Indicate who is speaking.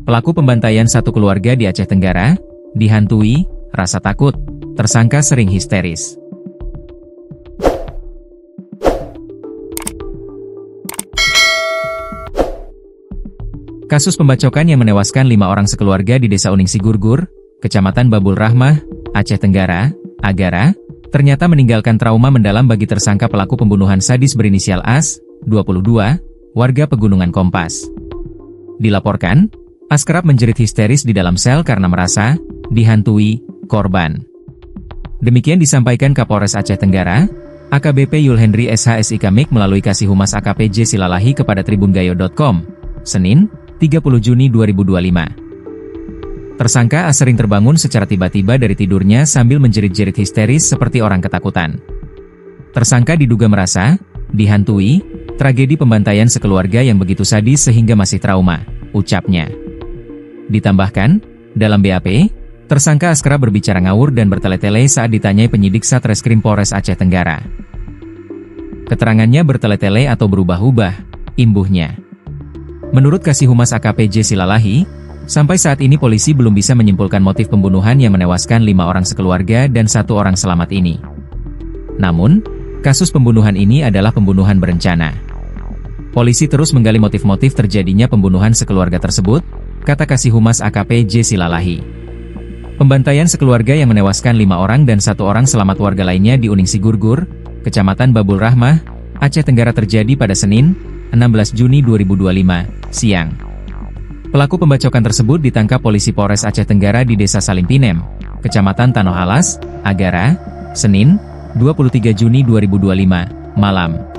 Speaker 1: Pelaku pembantaian satu keluarga di Aceh Tenggara, dihantui rasa takut, tersangka sering histeris. Kasus pembacokan yang menewaskan 5 orang sekeluarga di Desa Uningsi Gurgur, Kecamatan Babul Rahmah, Aceh Tenggara, Agara, ternyata meninggalkan trauma mendalam bagi tersangka pelaku pembunuhan sadis berinisial As, 22, warga Pegunungan Kompas. Dilaporkan, As kerap menjerit histeris di dalam sel karena merasa dihantui korban. Demikian disampaikan Kapolres Aceh Tenggara, AKBP Yulhendri SHSI Kamik melalui Kasih Humas AKP J Silalahi kepada tribungayo.com, Senin, 30 Juni 2025. Tersangka As sering terbangun secara tiba-tiba dari tidurnya sambil menjerit-jerit histeris seperti orang ketakutan. Tersangka diduga merasa dihantui tragedi pembantaian sekeluarga yang begitu sadis sehingga masih trauma, ucapnya. Ditambahkan, dalam BAP, tersangka As kerap berbicara ngawur dan bertele-tele saat ditanyai penyidik Satreskrim Polres Aceh Tenggara. Keterangannya bertele-tele atau berubah-ubah, imbuhnya. Menurut Kasih Humas AKP J Silalahi, sampai saat ini polisi belum bisa menyimpulkan motif pembunuhan yang menewaskan 5 orang sekeluarga dan 1 orang selamat ini. Namun, kasus pembunuhan ini adalah pembunuhan berencana. Polisi terus menggali motif-motif terjadinya pembunuhan sekeluarga tersebut, kata Kasih Humas AKP J Silalahi. Pembantaian sekeluarga yang menewaskan 5 orang dan 1 orang selamat warga lainnya di Uningsi Gurgur, Kecamatan Babul Rahmah, Aceh Tenggara terjadi pada Senin, 16 Juni 2025, siang. Pelaku pembacokan tersebut ditangkap polisi Polres Aceh Tenggara di Desa Salimpinem, Kecamatan Tanoh Alas, Agara, Senin, 23 Juni 2025, malam.